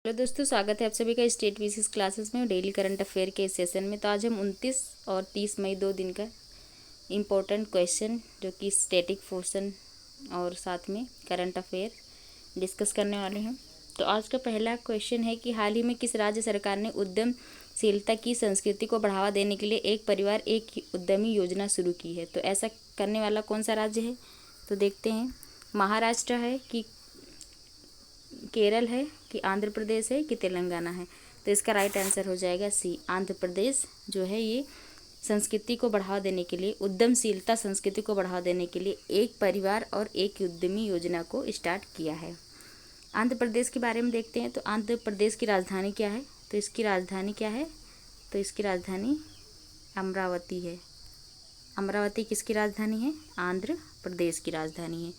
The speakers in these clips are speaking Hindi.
हेलो दोस्तों, स्वागत है आप सभी का स्टेट विशेष क्लासेस में डेली करंट अफेयर के इस सेशन में। तो आज हम 29 और 30 मई 2 दिन का इम्पोर्टेंट क्वेश्चन जो कि स्टैटिक पोर्शन और साथ में करंट अफेयर डिस्कस करने वाले हैं। तो आज का पहला क्वेश्चन है कि हाल ही में किस राज्य सरकार ने उद्यमशीलता की संस्कृति को बढ़ावा देने के लिए एक परिवार एक उद्यमी योजना शुरू की है। तो ऐसा करने वाला कौन सा राज्य है? तो देखते हैं, महाराष्ट्र है कि केरल है कि आंध्र प्रदेश है कि तेलंगाना है। तो इसका राइट आंसर हो जाएगा सी, आंध्र प्रदेश जो है ये संस्कृति को बढ़ावा देने के लिए, उद्यमशीलता संस्कृति को बढ़ावा देने के लिए एक परिवार और एक उद्यमी योजना को स्टार्ट किया है। आंध्र प्रदेश के बारे में देखते हैं। तो आंध्र प्रदेश की राजधानी क्या है? तो इसकी राजधानी क्या है? तो इसकी राजधानी अमरावती है। अमरावती किसकी राजधानी है? आंध्र प्रदेश की राजधानी है।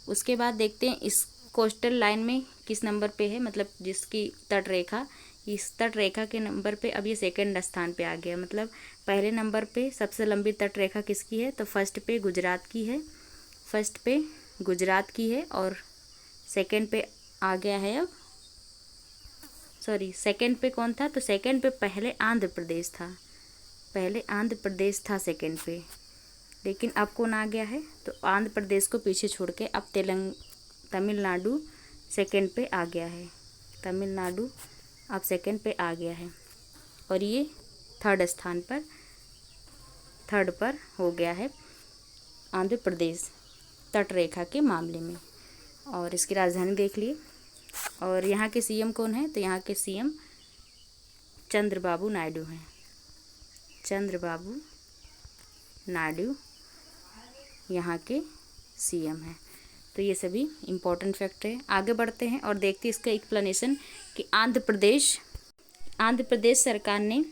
उसके बाद देखते हैं इस कोस्टल लाइन में किस नंबर पे है, मतलब जिसकी तट रेखा, इस तट रेखा के नंबर पे अब ये सेकंड स्थान पे आ गया। मतलब पहले नंबर पे सबसे लंबी तट रेखा किसकी है? तो फर्स्ट पे गुजरात की है, फर्स्ट पे गुजरात की है और सेकंड पे आ गया है अब, सॉरी सेकंड पे कौन था? तो सेकंड पे पहले आंध्र प्रदेश था, पहले आंध्र प्रदेश था सेकंड पे, लेकिन अब कौन आ गया है? तो आंध्र प्रदेश को पीछे छोड़ के अब तमिलनाडु सेकंड पे आ गया है। तमिलनाडु अब सेकंड पे आ गया है और ये थर्ड स्थान पर, थर्ड पर हो गया है आंध्र प्रदेश तट रेखा के मामले में। और इसकी राजधानी देख लिए। और यहाँ के सीएम कौन है? तो यहाँ के सीएम चंद्रबाबू नायडू हैं। चंद्रबाबू नायडू यहाँ के सीएम हैं। तो ये सभी इम्पोर्टेंट फैक्ट है। आगे बढ़ते हैं और देखते हैं इसका एक्सप्लेनेशन कि आंध्र प्रदेश सरकार ने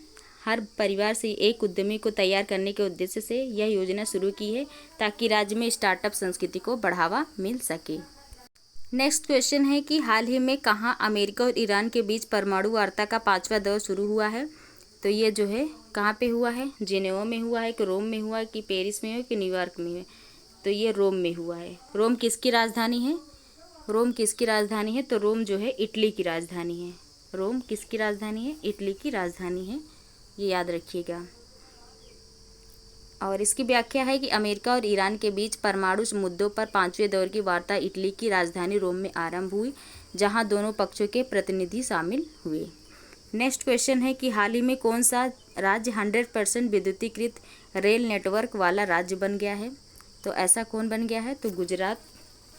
हर परिवार से एक उद्यमी को तैयार करने के उद्देश्य से यह योजना शुरू की है ताकि राज्य में स्टार्टअप संस्कृति को बढ़ावा मिल सके। नेक्स्ट क्वेश्चन है कि हाल ही में कहाँ अमेरिका और ईरान के बीच परमाणु वार्ता का 5वां दौर शुरू हुआ है? तो ये जो है कहाँ पे हुआ है? जिनेवा में हुआ है कि रोम में हुआ है कि पेरिस में है कि न्यूयॉर्क में है? तो ये रोम में हुआ है। रोम किसकी राजधानी है? रोम किसकी राजधानी है? तो रोम जो है इटली की राजधानी है। रोम किसकी राजधानी है? इटली की राजधानी है, ये याद रखिएगा। और इसकी व्याख्या है कि अमेरिका और ईरान के बीच परमाणु मुद्दों पर 5वें दौर की वार्ता इटली की राजधानी रोम में आरंभ हुई, जहां दोनों पक्षों के प्रतिनिधि शामिल हुए। नेक्स्ट क्वेश्चन है कि हाल ही में कौन सा राज्य 100% विद्युतीकृत रेल नेटवर्क वाला राज्य बन गया है? तो ऐसा कौन बन गया है? तो गुजरात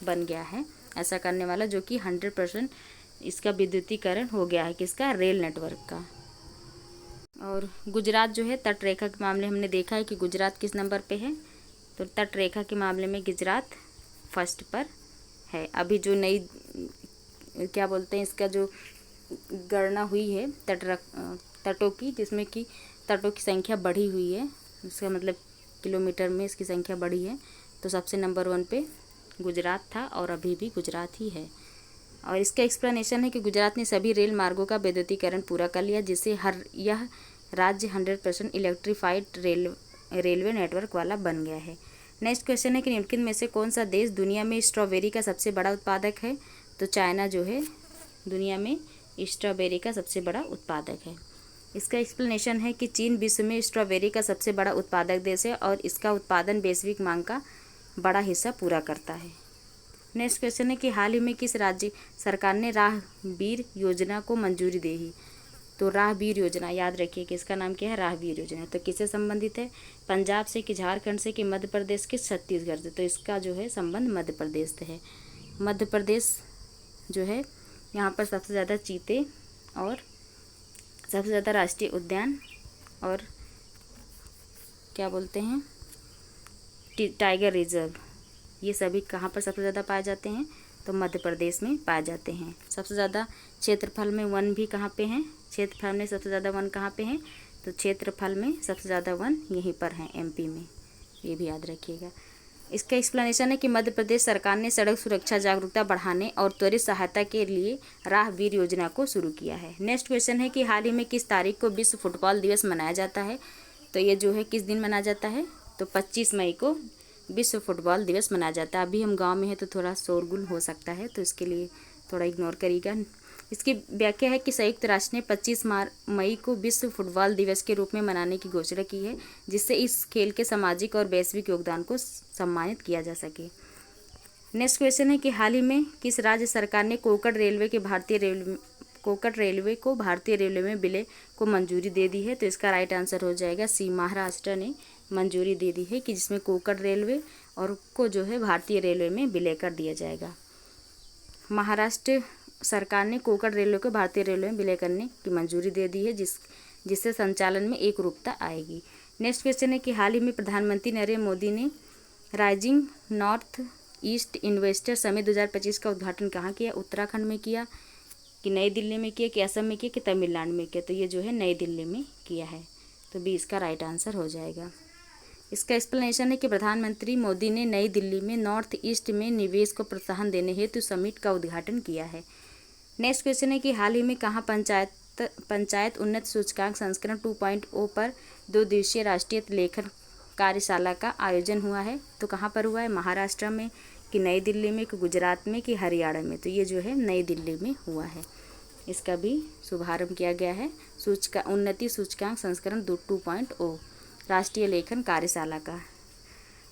बन गया है ऐसा करने वाला, जो कि 100% इसका विद्युतीकरण हो गया है, किसका? रेल नेटवर्क का। और गुजरात जो है तट रेखा के मामले हमने देखा है कि गुजरात किस नंबर पे है? तो तट रेखा के मामले में गुजरात फर्स्ट पर है। अभी जो नई क्या बोलते हैं इसका जो गणना हुई है तटों की, जिसमें कि तटों की संख्या बढ़ी हुई है, इसका मतलब किलोमीटर में इसकी संख्या बढ़ी है। तो सबसे नंबर 1 पे गुजरात था और अभी भी गुजरात ही है। और इसका एक्सप्लेनेशन है कि गुजरात ने सभी रेल मार्गों का विद्युतीकरण पूरा कर लिया, जिससे यह राज्य 100% इलेक्ट्रीफाइड रेलवे नेटवर्क वाला बन गया है। नेक्स्ट क्वेश्चन है कि निम्नलिखित में से कौन सा देश दुनिया में स्ट्रॉबेरी का सबसे बड़ा उत्पादक है? तो चाइना जो है दुनिया में स्ट्रॉबेरी का सबसे बड़ा उत्पादक है। इसका एक्सप्लेनेशन है कि चीन विश्व में स्ट्रॉबेरी का सबसे बड़ा उत्पादक देश है और इसका उत्पादन वैश्विक मांग का बड़ा हिस्सा पूरा करता है। नेक्स्ट क्वेश्चन है कि हाल ही में किस राज्य सरकार ने राहगीर योजना को मंजूरी दी है? तो राहगीर योजना याद रखिए कि इसका नाम क्या है? राहगीर योजना। तो किससे संबंधित है? पंजाब से कि झारखंड से कि मध्य प्रदेश के छत्तीसगढ़ से? तो इसका जो है संबंध मध्य प्रदेश से है। मध्य प्रदेश जो है यहाँ पर सबसे ज़्यादा चीते और सबसे ज़्यादा राष्ट्रीय उद्यान और क्या बोलते हैं टाइगर रिजर्व, ये सभी कहाँ पर सबसे ज़्यादा पाए जाते हैं? तो मध्य प्रदेश में पाए जाते हैं। सबसे ज़्यादा क्षेत्रफल में वन भी कहाँ पे हैं? क्षेत्रफल में सबसे ज़्यादा वन कहाँ पे हैं? तो क्षेत्रफल में सबसे ज़्यादा वन यहीं पर हैं, एमपी में, ये भी याद रखिएगा। इसका एक्सप्लेनेशन है कि मध्य प्रदेश सरकार ने सड़क सुरक्षा जागरूकता बढ़ाने और त्वरित सहायता के लिए राहगीर योजना को शुरू किया है। नेक्स्ट क्वेश्चन है कि हाल ही में किस तारीख को विश्व फुटबॉल दिवस मनाया जाता है? तो ये जो है किस दिन मनाया जाता है? तो 25 मई को विश्व फुटबॉल दिवस मनाया जाता है। अभी हम गांव में हैं तो थोड़ा शोरगुल हो सकता है, तो इसके लिए थोड़ा इग्नोर करिएगा। इसकी व्याख्या है कि संयुक्त राष्ट्र ने 25 मई को विश्व फुटबॉल दिवस के रूप में मनाने की घोषणा की है, जिससे इस खेल के सामाजिक और वैश्विक योगदान को सम्मानित किया जा सके। नेक्स्ट क्वेश्चन है कि हाल ही में किस राज्य सरकार ने कोंकण रेलवे को भारतीय रेलवे में विलय को मंजूरी दे दी है? तो इसका राइट आंसर हो जाएगा सी, महाराष्ट्र ने मंजूरी दे दी है कि जिसमें कोंकण रेलवे और को जो है भारतीय रेलवे में विलय कर दिया जाएगा। महाराष्ट्र सरकार ने कोंकण रेलवे को भारतीय रेलवे में विलय करने की मंजूरी दे दी है, जिससे संचालन में एक रूपता आएगी। नेक्स्ट क्वेश्चन है कि हाल ही में प्रधानमंत्री नरेंद्र मोदी ने rising north east investor summit 2025 का उद्घाटन कहाँ किया? उत्तराखंड में किया कि नई दिल्ली में किया कि असम में किया कि तमिलनाडु में किया? तो ये जो है नई दिल्ली में किया है, तो बी इसका राइट आंसर हो जाएगा। इसका एक्सप्लेनेशन है कि प्रधानमंत्री मोदी ने नई दिल्ली में नॉर्थ ईस्ट में निवेश को प्रोत्साहन देने हेतु समिट का उद्घाटन किया है। नेक्स्ट क्वेश्चन है कि हाल ही में कहाँ पंचायत उन्नत सूचकांक संस्करण 2.0 पर 2 दिवसीय राष्ट्रीय लेखन कार्यशाला का आयोजन हुआ है? तो कहाँ पर हुआ है? महाराष्ट्र में कि नई दिल्ली में कि गुजरात में कि हरियाणा में? तो ये जो है नई दिल्ली में हुआ है। इसका भी शुभारंभ किया गया है उन्नति सूचकांक संस्करण 2.0 राष्ट्रीय लेखन कार्यशाला का।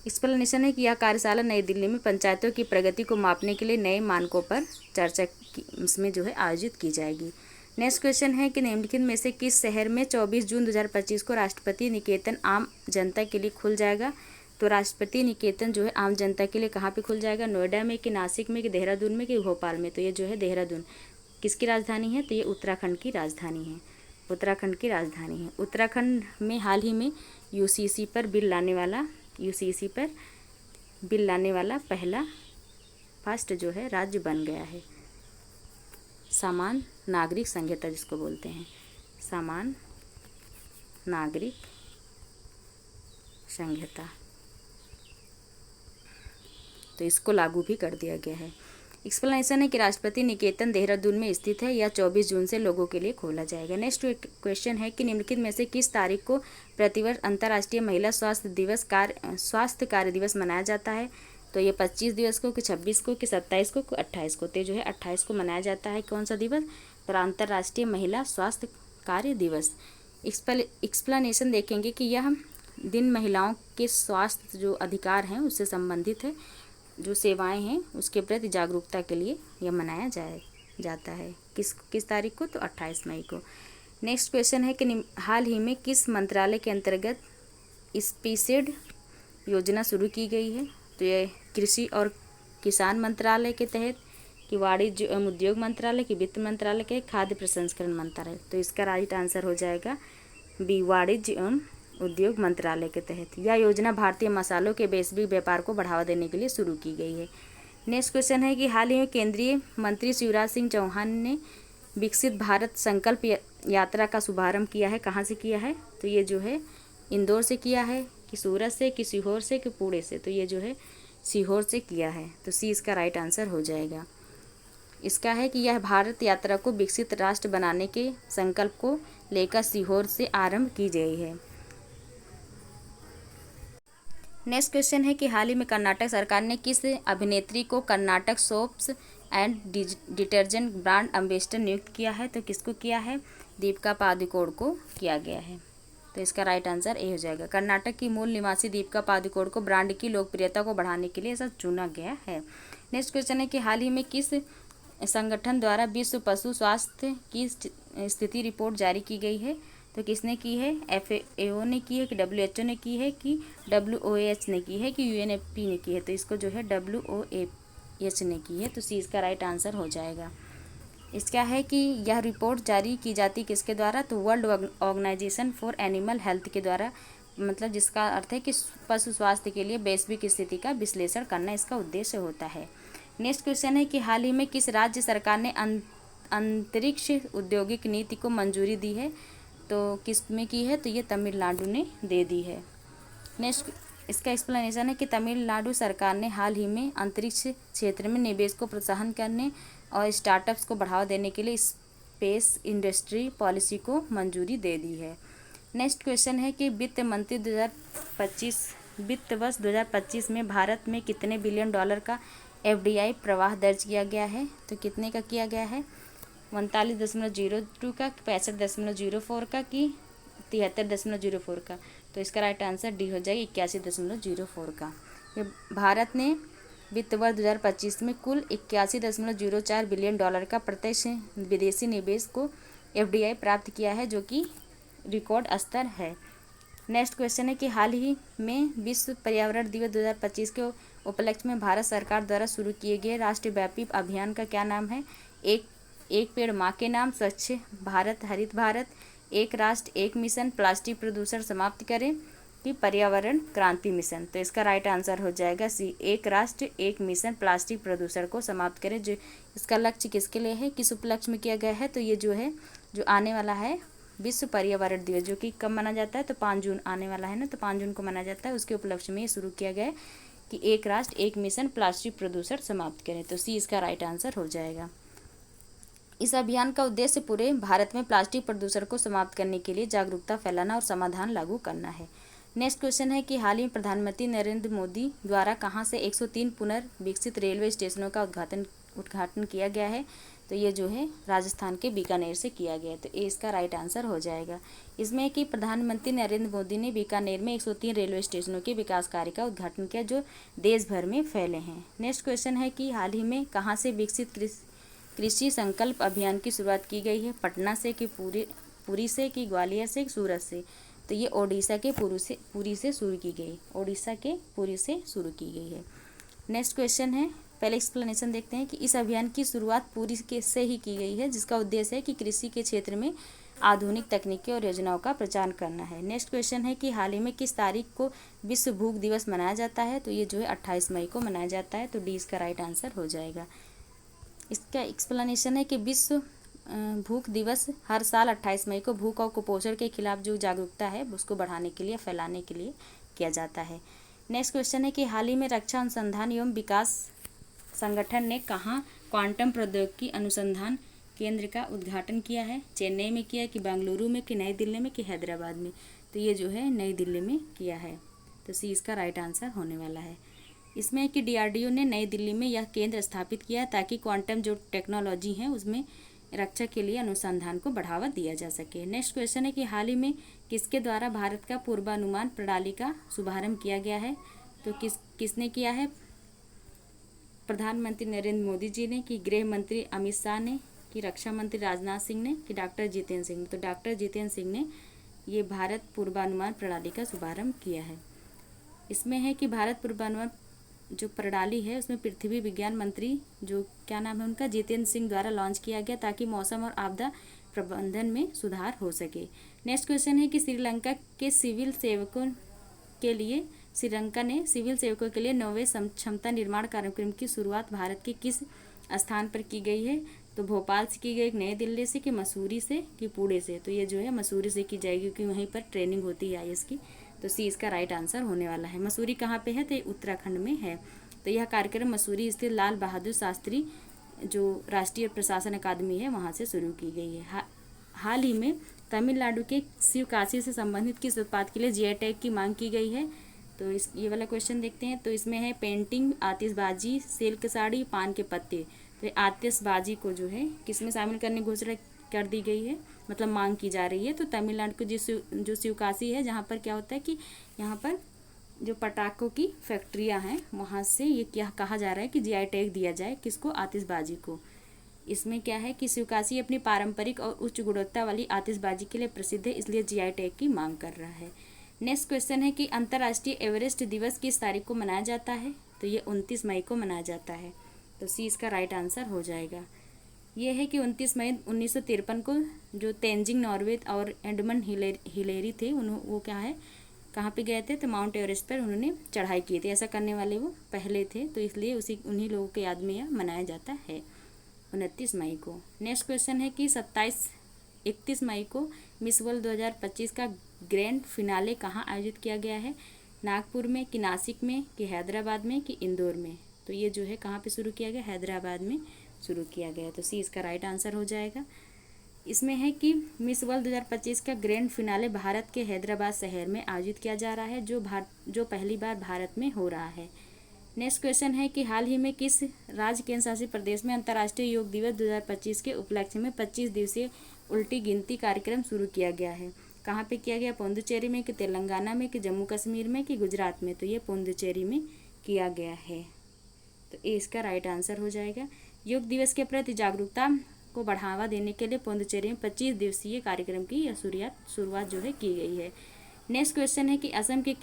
एक्सप्लेनेशन है कि यह कार्यशाला नई दिल्ली में पंचायतों की प्रगति को मापने के लिए नए मानकों पर चर्चा इसमें जो है आयोजित की जाएगी। नेक्स्ट क्वेश्चन है कि निम्नलिखित में से किस शहर में 24 जून 2025 को राष्ट्रपति निकेतन आम जनता के लिए खुल जाएगा? तो राष्ट्रपति निकेतन जो है आम जनता के लिए कहाँ पे खुल जाएगा? नोएडा में कि नासिक में कि देहरादून में कि भोपाल में? तो ये जो है देहरादून किसकी राजधानी है? तो ये उत्तराखंड की राजधानी है। उत्तराखंड की राजधानी है। उत्तराखंड में हाल ही में यूसीसी पर बिल लाने वाला पहला फर्स्ट जो है राज्य बन गया है। समान नागरिक संहिता जिसको बोलते हैं, समान नागरिक संहिता, तो इसको लागू भी कर दिया गया है। एक्सप्लेनेशन है कि राष्ट्रपति निकेतन देहरादून में स्थित है, या 24 जून से लोगों के लिए खोला जाएगा। नेक्स्ट क्वेश्चन है कि निम्नलिखित में से किस तारीख को प्रतिवर्ष अंतर्राष्ट्रीय महिला स्वास्थ्य कार्य दिवस मनाया जाता है? तो ये 25 दिवस को कि 26 को कि 27 को कि 28 को? तो जो है 28 को मनाया जाता है। कौन सा दिवस? तो अंतर्राष्ट्रीय महिला स्वास्थ्य कार्य दिवस। एक्सप्लेनेशन देखेंगे कि यह दिन महिलाओं के स्वास्थ्य जो अधिकार हैं उससे संबंधित है, जो सेवाएं हैं उसके प्रति जागरूकता के लिए यह मनाया जाता है। किस तारीख को? तो 28 मई को। नेक्स्ट क्वेश्चन है कि हाल ही में किस मंत्रालय के अंतर्गत स्पीसीड योजना शुरू की गई है? तो ये कृषि और किसान मंत्रालय के तहत कि वाणिज्य एवं उद्योग मंत्रालय की वित्त मंत्रालय के खाद्य प्रसंस्करण मंत्रालय? तो इसका राइट आंसर हो जाएगा बी, वाणिज्य एवं उद्योग मंत्रालय के तहत। यह योजना भारतीय मसालों के वैश्विक व्यापार को बढ़ावा देने के लिए शुरू की गई है। नेक्स्ट क्वेश्चन है कि हाल ही में केंद्रीय मंत्री शिवराज सिंह चौहान ने विकसित भारत संकल्प यात्रा का शुभारंभ किया है। कहाँ से किया है? तो ये जो है इंदौर से किया है कि सूरत से कि सीहोर से कि पुणे से? तो ये जो है सीहोर से किया है, तो सी इसका राइट आंसर हो जाएगा। इसका है कि यह भारत यात्रा को विकसित राष्ट्र बनाने के संकल्प को लेकर सीहोर से आरंभ की गई है। नेक्स्ट क्वेश्चन है कि हाल ही में कर्नाटक सरकार ने किस अभिनेत्री को Karnataka soaps and detergent brand ambassador नियुक्त किया है? तो किसको किया है? दीपिका पादुकोण को किया गया है, तो इसका राइट आंसर ए हो जाएगा। कर्नाटक की मूल निवासी दीपिका पादुकोण को ब्रांड की लोकप्रियता को बढ़ाने के लिए ऐसा चुना गया है। नेक्स्ट क्वेश्चन है कि हाल ही में किस संगठन द्वारा विश्व पशु स्वास्थ्य की स्थिति रिपोर्ट जारी की गई है? तो किसने की है? FAO ने की है कि WHO ने की है कि WOAH ने की है कि UNFP ने की है? तो इसको जो है WOAH ने की है, तो सी इसका राइट आंसर हो जाएगा। इसका है कि यह रिपोर्ट जारी की जाती किसके द्वारा? तो World Organisation for Animal Health के द्वारा, मतलब जिसका अर्थ है कि पशु स्वास्थ्य के लिए वैश्विक स्थिति का विश्लेषण करना इसका उद्देश्य होता है। नेक्स्ट क्वेश्चन है कि हाल ही में किस राज्य सरकार ने अंतरिक्ष औद्योगिक नीति को मंजूरी दी है? तो किस में की है? तो ये तमिलनाडु ने दे दी है। नेक्स्ट इसका एक्सप्लेनेशन है कि तमिलनाडु सरकार ने हाल ही में अंतरिक्ष क्षेत्र में निवेश को प्रोत्साहन करने और स्टार्टअप्स को बढ़ावा देने के लिए स्पेस इंडस्ट्री पॉलिसी को मंजूरी दे दी है। नेक्स्ट क्वेश्चन है कि वित्त मंत्री 2025 वित्त वर्ष 2025 में भारत में कितने बिलियन डॉलर का FDI प्रवाह दर्ज किया गया है? तो कितने का किया गया है? 39.02 का, 65.04 का, कि 73.04 का। तो इसका राइट आंसर डी हो जाएगा, 81.04 का। ये भारत ने वित्त वर्ष 2025 में कुल 81.04 बिलियन डॉलर का प्रत्यक्ष विदेशी निवेश को FDI प्राप्त किया है, जो कि रिकॉर्ड स्तर है। नेक्स्ट क्वेश्चन है कि हाल ही में विश्व पर्यावरण दिवस 2025 के उपलक्ष्य में भारत सरकार द्वारा शुरू किए गए राष्ट्रव्यापी अभियान का क्या नाम है? एक पेड़ माँ के नाम, स्वच्छ भारत, हरित भारत, एक राष्ट्र एक मिशन, प्लास्टिक प्रदूषण समाप्त करें, कि पर्यावरण क्रांति मिशन। तो इसका राइट आंसर हो जाएगा सी, एक राष्ट्र एक मिशन, प्लास्टिक प्रदूषण को समाप्त करें। जो इसका लक्ष्य किसके लिए है, किस उपलक्ष्य में किया गया है? तो ये जो है, जो आने वाला है विश्व पर्यावरण दिवस, जो कि कब मनाया जाता है? तो 5 जून आने वाला है ना, तो 5 जून को मनाया जाता है। उसके उपलक्ष्य में ये शुरू किया गया है कि एक राष्ट्र एक मिशन, प्लास्टिक प्रदूषण समाप्त करें। तो सी इसका राइट आंसर हो जाएगा। इस अभियान का उद्देश्य पूरे भारत में प्लास्टिक प्रदूषण को समाप्त करने के लिए जागरूकता फैलाना और समाधान लागू करना है। नेक्स्ट क्वेश्चन है कि हाल ही में प्रधानमंत्री नरेंद्र मोदी द्वारा कहाँ से 103 पुनर्विकसित रेलवे स्टेशनों का उद्घाटन किया गया है? तो ये जो है राजस्थान के बीकानेर से किया गया है। तो ये इसका राइट आंसर हो जाएगा। इसमें कि प्रधानमंत्री नरेंद्र मोदी ने बीकानेर में 103 रेलवे स्टेशनों के विकास कार्य का उद्घाटन किया, जो देश भर में फैले हैं। नेक्स्ट क्वेश्चन है कि हाल ही में कहाँ से विकसित कृषि संकल्प अभियान की शुरुआत की गई है? पटना से, कि पुरी से, कि ग्वालियर से, सूरत से? तो ये ओडिशा के पुरी से शुरू की गई, ओडिशा के पुरी से शुरू की गई है। नेक्स्ट क्वेश्चन है, पहले एक्सप्लेनेशन देखते हैं कि इस अभियान की शुरुआत पुरी से ही की गई है, जिसका उद्देश्य है कि कृषि के क्षेत्र में आधुनिक तकनीकी और योजनाओं का प्रचार करना है। नेक्स्ट क्वेश्चन है कि हाल ही में किस तारीख को विश्व भूख दिवस मनाया जाता है? तो ये जो है 28 मई को मनाया जाता है। तो डी इसका राइट आंसर हो जाएगा। इसका एक्सप्लेनेशन है कि विश्व भूख दिवस हर साल 28 मई को भूख और कुपोषण के खिलाफ जो जागरूकता है उसको बढ़ाने के लिए, फैलाने के लिए किया जाता है। नेक्स्ट क्वेश्चन है कि हाल ही में रक्षा अनुसंधान एवं विकास संगठन ने कहाँ क्वांटम प्रौद्योगिकी अनुसंधान केंद्र का उद्घाटन किया है? चेन्नई में किया है, कि बेंगलुरु में, कि नई दिल्ली में, कि हैदराबाद में? तो ये जो है नई दिल्ली में किया है। तो सी इसका राइट आंसर होने वाला है। इसमें कि DRDO ने नई दिल्ली में यह केंद्र स्थापित किया ताकि क्वांटम जो टेक्नोलॉजी है उसमें रक्षा के लिए अनुसंधान को बढ़ावा दिया जा सके। नेक्स्ट क्वेश्चन है कि हाल ही में किसके द्वारा भारत का पूर्वानुमान प्रणाली का शुभारंभ किया गया है? तो किसने किया है? प्रधानमंत्री नरेंद्र मोदी जी ने, कि गृह मंत्री अमित शाह ने, कि रक्षा मंत्री राजनाथ सिंह ने, कि डॉक्टर जितेंद्र सिंह ने? तो डॉक्टर जितेंद्र सिंह ने ये भारत पूर्वानुमान प्रणाली का शुभारंभ किया है। इसमें है कि भारत पूर्वानुमान जो प्रणाली है उसमें पृथ्वी विज्ञान मंत्री, जो क्या नाम है उनका, जितेंद्र सिंह द्वारा लॉन्च किया गया ताकि मौसम और आपदा प्रबंधन में सुधार हो सके। नेक्स्ट क्वेश्चन है कि श्रीलंका ने सिविल सेवकों के लिए 9वें क्षमता निर्माण कार्यक्रम की शुरुआत भारत के किस स्थान पर की गई है? तो भोपाल से की गई, नई दिल्ली से, कि मसूरी से, कि पुणे से? तो ये जो है मसूरी से की जाएगी, क्योंकि वहीं पर ट्रेनिंग होती है IAS की। तो सी इसका राइट आंसर होने वाला है। मसूरी कहाँ पे है? तो उत्तराखंड में है। तो यह कार्यक्रम मसूरी स्थित लाल बहादुर शास्त्री जो राष्ट्रीय प्रशासन अकादमी है वहाँ से शुरू की गई है। हाल ही में तमिलनाडु के शिवकाशी से संबंधित किस उत्पाद के लिए GI टैग की मांग की गई है? तो ये वाला क्वेश्चन देखते हैं। तो इसमें है पेंटिंग, आतिशबाजी, सिल्क साड़ी, पान के पत्ते। तो आतिशबाजी को जो है किस में शामिल करने की घोषणा कर दी गई है, मतलब मांग की जा रही है? तो तमिलनाडु की जो शिवकाशी है, जहाँ पर क्या होता है कि यहाँ पर जो पटाखों की फैक्ट्रियाँ हैं वहाँ से ये क्या कहा जा रहा है कि GI टैग दिया जाए, किसको? आतिशबाजी को। इसमें क्या है कि शिवकाशी अपनी पारंपरिक और उच्च गुणवत्ता वाली आतिशबाजी के लिए प्रसिद्ध है, इसलिए GI टैग की मांग कर रहा है। नेक्स्ट क्वेश्चन है कि अंतर्राष्ट्रीय एवरेस्ट दिवस किस तारीख को मनाया जाता है? तो ये 29 मई को मनाया जाता है। तो सी इसका राइट आंसर हो जाएगा। ये है कि 29 मई 1953 को जो तेंजिंग नॉर्वे और एडमंड हिलेरी थे, वो क्या है, कहाँ पे गए थे? तो माउंट एवरेस्ट पर उन्होंने चढ़ाई की थी। ऐसा करने वाले वो पहले थे, तो इसलिए उन्हीं लोगों के याद में यह मनाया जाता है 29 मई को। नेक्स्ट क्वेश्चन है कि 31 मई को मिस वर्ल्ड 2025 का ग्रैंड फिनाले कहाँ आयोजित किया गया है? नागपुर में, कि नासिक में, कि हैदराबाद में, कि इंदौर में? तो ये जो है कहाँ पे शुरू किया गया? हैदराबाद में शुरू किया गया। तो सी इसका राइट आंसर हो जाएगा। इसमें है कि मिस वर्ल्ड 2025 का ग्रैंड फिनाले भारत के हैदराबाद शहर में आयोजित किया जा रहा है, जो पहली बार भारत में हो रहा है। नेक्स्ट क्वेश्चन है कि हाल ही में किस राज्य केंद्र शासित प्रदेश में अंतर्राष्ट्रीय योग दिवस 2025 के उपलक्ष्य में 25 दिवसीय उल्टी गिनती कार्यक्रम शुरू किया गया है। कहाँ पे किया गया? पुडुचेरी में, कि तेलंगाना में, कि जम्मू कश्मीर में, कि गुजरात में? तो ये पुडुचेरी में किया गया है। तो ये इसका राइट आंसर हो जाएगा। योग दिवस के प्रति जागरूकता को बढ़ावा देने के लिए पुडुचेरी में 25 दिवसीय कार्यक्रम की शुरुआत जो है की गई है। नेक्स्ट क्वेश्चन है कि असम के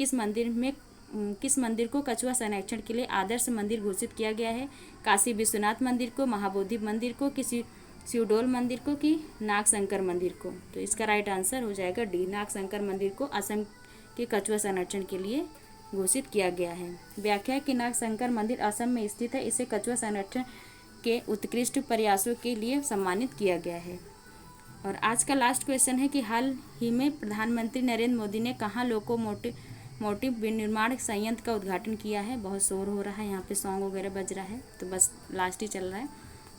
किस मंदिर को कछुआ संरक्षण के लिए आदर्श मंदिर घोषित किया गया है? काशी विश्वनाथ मंदिर को, महाबोधि मंदिर को, कि शिवडोल मंदिर को, कि नागशंकर मंदिर को? तो इसका राइट आंसर हो जाएगा डी, नागशंकर मंदिर को असम के कछुआ संरक्षण के लिए घोषित किया गया है। व्याख्या कि नागशंकर मंदिर असम में स्थित है, इसे कछुआ संरक्षण के उत्कृष्ट प्रयासों के लिए सम्मानित किया गया है। और आज का लास्ट क्वेश्चन है कि हाल ही में प्रधानमंत्री नरेंद्र मोदी ने कहाँ लोकोमोटिव विनिर्माण संयंत्र का उद्घाटन किया है? बहुत शोर हो रहा है, यहाँ पे सॉन्ग वगैरह बज रहा है, तो बस लास्ट ही चल रहा है।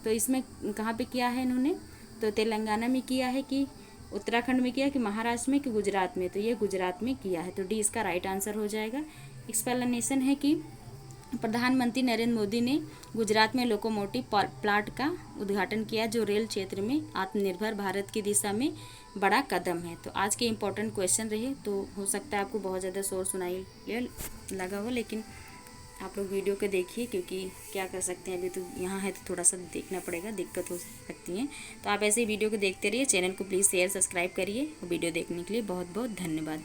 तो इसमें कहाँ पे किया है इन्होंने? तो तेलंगाना में किया है, कि उत्तराखंड में किया, कि महाराष्ट्र में, कि गुजरात में? तो ये गुजरात में किया है। तो डी इसका राइट आंसर हो जाएगा। एक्सप्लेनेशन है कि प्रधानमंत्री नरेंद्र मोदी ने गुजरात में लोकोमोटिव प्लांट का उद्घाटन किया, जो रेल क्षेत्र में आत्मनिर्भर भारत की दिशा में बड़ा कदम है। तो आज के इम्पोर्टेंट क्वेश्चन रहे। तो हो सकता है आपको बहुत ज़्यादा शोर सुनाई लगा हो, लेकिन आप लोग वीडियो को देखिए, क्योंकि क्या कर सकते हैं, अभी तो यहाँ है तो थोड़ा सा देखना पड़ेगा, दिक्कत हो सकती है। तो आप ऐसे ही वीडियो को देखते रहिए। चैनल को प्लीज़ शेयर सब्सक्राइब करिए। वीडियो देखने के लिए बहुत बहुत धन्यवाद।